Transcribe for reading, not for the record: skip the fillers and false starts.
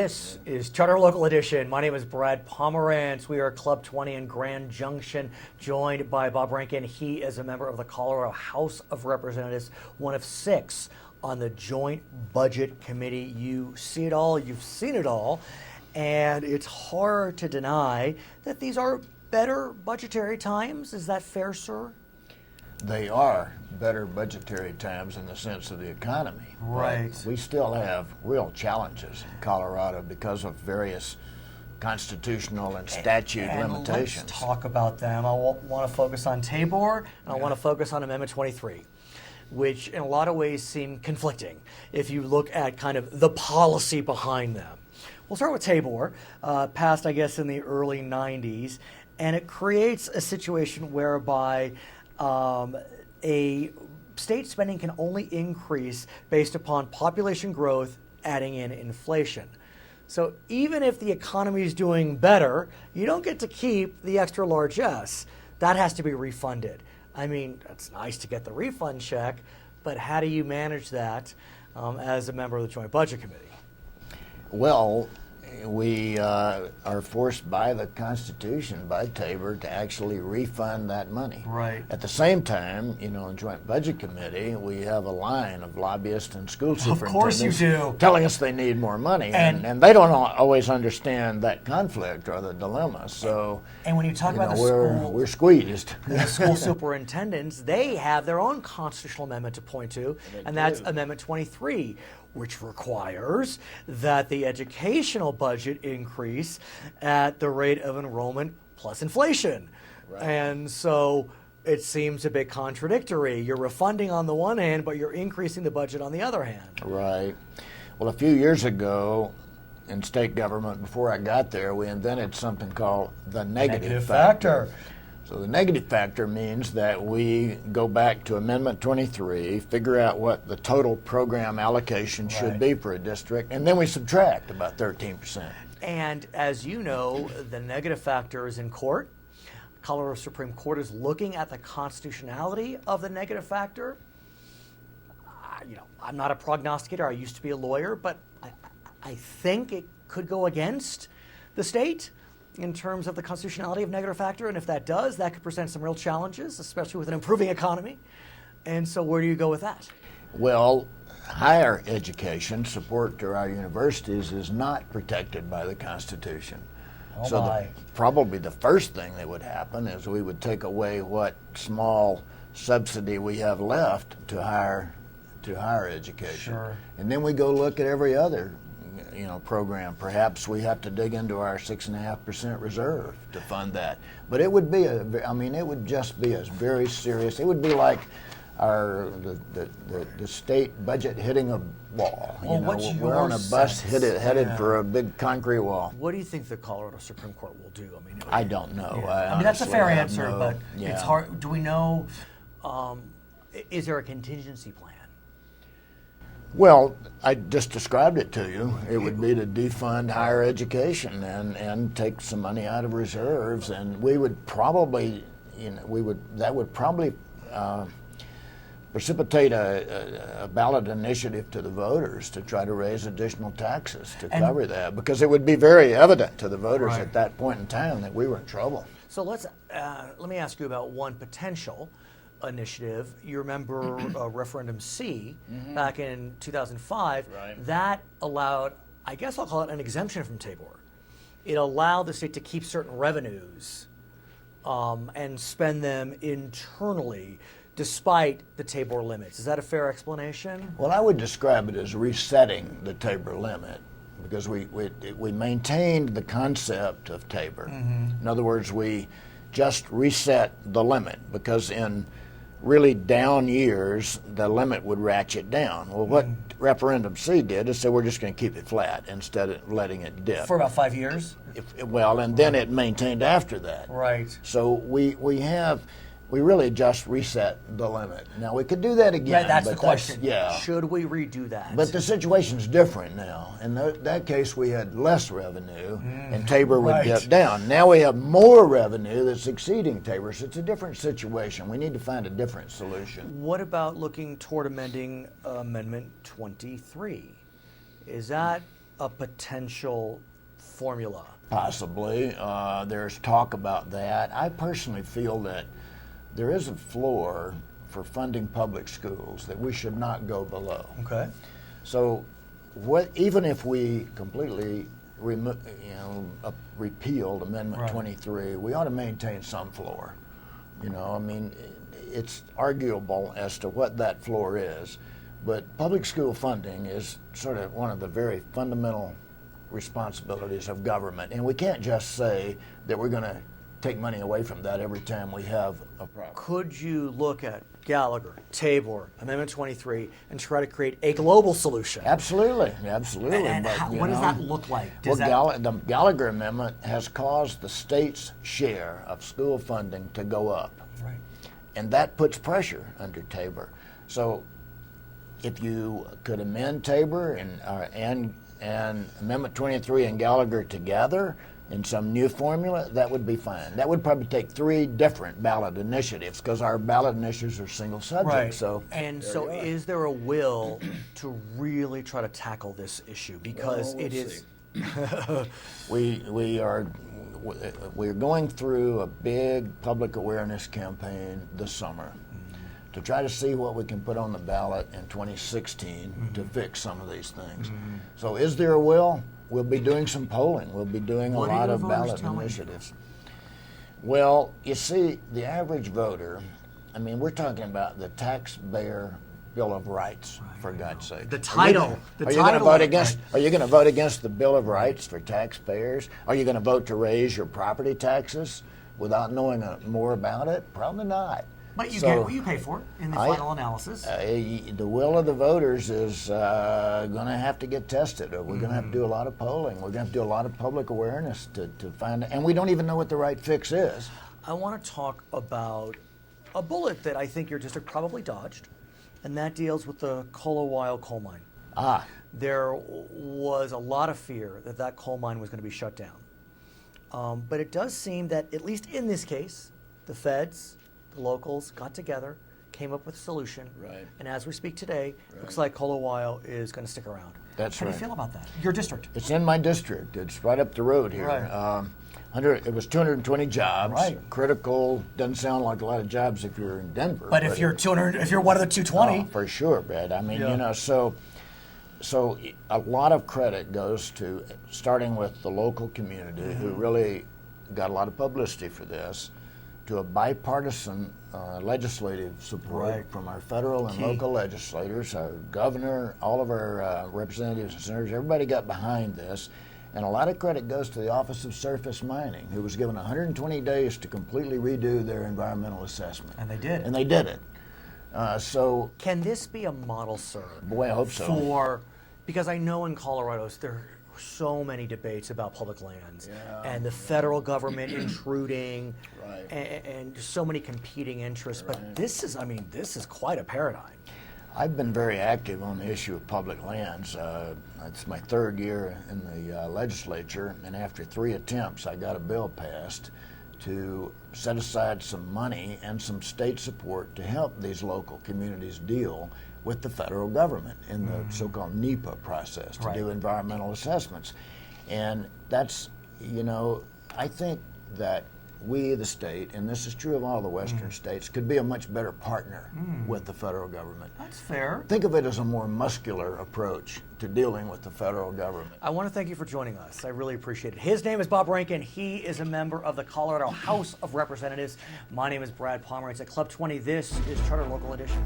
This is Charter Local Edition. My name is Brad Pomerance. We are Club 20 in Grand Junction, joined by Bob Rankin. He is a member of the Colorado House of Representatives, one of 6 on the Joint Budget Committee. You see it all, you've seen it all, and it's hard to deny that these are better budgetary times. Is that fair, sir? They are better budgetary times in the sense of the economy. Right. But we still have real challenges in Colorado because of various constitutional and statute limitations. Let's talk about them. I want to focus on Tabor, and I want to focus on Amendment 23, which in a lot of ways seem conflicting if you look at kind of the policy behind them. We'll start with Tabor, passed, I guess, in the early 90s, and it creates a situation whereby a state spending can only increase based upon population growth, adding in inflation. So even if the economy is doing better, you don't get to keep the extra largesse. That has to be refunded. I mean, it's nice to get the refund check, but how do you manage that as a member of the Joint Budget Committee? Well, we are forced by the Constitution, by Tabor, to actually refund that money. Right. At the same time, in the Joint Budget Committee, we have a line of lobbyists and school superintendents Of course you do. telling us they need more money, and they don't always understand that conflict or the dilemma. So, and when you talk about we're squeezed. The school superintendents, they have their own constitutional amendment to point to, and that's Amendment 23, which requires that the educational budget increase at the rate of enrollment plus inflation. Right. And so it seems a bit contradictory. You're refunding on the one hand, but you're increasing the budget on the other hand. Right. Well, a few years ago in state government, before I got there, we invented something called the negative factor. So the negative factor means that we go back to Amendment 23, figure out what the total program allocation should be for a district, and then we subtract about 13%. And as you know, the negative factor is in court. Colorado Supreme Court is looking at the constitutionality of the negative factor. I'm not a prognosticator. I used to be a lawyer, but I think it could go against the state in terms of the constitutionality of negative factor, and if that does, that could present some real challenges, especially with an improving economy. And so where do you go with that? Well, higher education, support to our universities, is not protected by the Constitution. Probably the first thing that would happen is we would take away what small subsidy we have left to higher education. Sure. And then we go look at every other program. Perhaps we have to dig into our 6.5% reserve to fund that. But it would be it would just be a very serious. It would be like the state budget hitting a wall. We're on a bus headed for a big concrete wall. What do you think the Colorado Supreme Court will do? I don't know. Yeah. That's a fair answer, but yeah. It's hard. Do we know? Is there a contingency plan? Well, I just described it to you. It would be to defund higher education and take some money out of reserves, and we would probably, that would probably precipitate a ballot initiative to the voters to try to raise additional taxes to cover that, because it would be very evident to the voters at that point in time that we were in trouble. So let me ask you about one potential initiative. You remember Referendum C back in 2005. That allowed, I guess I'll call it an exemption from Tabor. It allowed the state to keep certain revenues and spend them internally despite the Tabor limits. Is that a fair explanation? Well, I would describe it as resetting the Tabor limit, because we maintained the concept of Tabor. In other words, we just reset the limit, because in really down years, the limit would ratchet down. Well, what Referendum C did is say we're just going to keep it flat instead of letting it dip. For about 5 years? And then it maintained after that. Right. So we really just reset the limit. Now, we could do that again. Right, that's the question. Yeah. Should we redo that? But the situation's different now. In that case, we had less revenue, and Tabor would dip down. Now we have more revenue that's exceeding Tabor, so it's a different situation. We need to find a different solution. What about looking toward amending Amendment 23? Is that a potential formula? Possibly. There's talk about that. I personally feel that there is a floor for funding public schools that we should not go below. Okay. So, even if we completely repealed Amendment 23, we ought to maintain some floor. I mean, it's arguable as to what that floor is, but public school funding is sort of one of the very fundamental responsibilities of government, and we can't just say that we're going to take money away from that every time we have a problem. Could you look at Gallagher, Tabor, Amendment 23, and try to create a global solution? Absolutely. And But, what does that look like? The Gallagher Amendment has caused the state's share of school funding to go up. Right. And that puts pressure under Tabor. So if you could amend Tabor and Amendment 23 and Gallagher together in some new formula, that would be fine. That would probably take 3 different ballot initiatives, because our ballot initiatives are single subject. Right. So Is there a will to really try to tackle this issue? Because it is. We're going through a big public awareness campaign this summer to try to see what we can put on the ballot in 2016 to fix some of these things. So is there a will? We'll be doing some polling. We'll be doing a lot of ballot initiatives. Well, you see, the average voter, I mean, we're talking about the taxpayer Bill of Rights, for God's sake. The title. Are you going to vote against? Are you going to vote against the Bill of Rights for taxpayers? Are you going to vote to raise your property taxes without knowing more about it? Probably not. But you get what you pay for in the final analysis. The will of the voters is going to have to get tested. We're going to have to do a lot of polling. We're going to have to do a lot of public awareness to find out. And we don't even know what the right fix is. I want to talk about a bullet that I think your district probably dodged, and that deals with the Colowyo coal mine. There was a lot of fear that that coal mine was going to be shut down. But it does seem that, at least in this case, the feds, the locals got together, came up with a solution. Right. And as we speak today, looks like Colowyo is going to stick around. That's How right. do you feel about that? Your district. It's in my district. It's right up the road here. Right. It was 220 jobs. Right. Critical. Doesn't sound like a lot of jobs if you're in Denver. But if you're 200, if you're one of the 220, for sure, Brad. I mean, so a lot of credit goes to starting with the local community who really got a lot of publicity for this, to a bipartisan legislative support from our federal and local legislators, our governor, all of our representatives and senators. Everybody got behind this. And a lot of credit goes to the Office of Surface Mining, who was given 120 days to completely redo their environmental assessment. And they did. And they did it. So, can this be a model, sir? Boy, I hope so. Because I know in Colorado there are so many debates about public lands and the federal government intruding and so many competing interests. But this is quite a paradigm. I've been very active on the issue of public lands. It's my 3rd year in the legislature, and after 3 attempts, I got a bill passed to set aside some money and some state support to help these local communities deal with the federal government in the so-called NEPA process to do environmental assessments. And that's, I think that we, the state, and this is true of all the western states, could be a much better partner with the federal government. That's fair. Think of it as a more muscular approach to dealing with the federal government. I want to thank you for joining us. I really appreciate it. His name is Bob Rankin. He is a member of the Colorado House of Representatives. My name is Brad Pomerance. At Club 20, this is Charter Local Edition.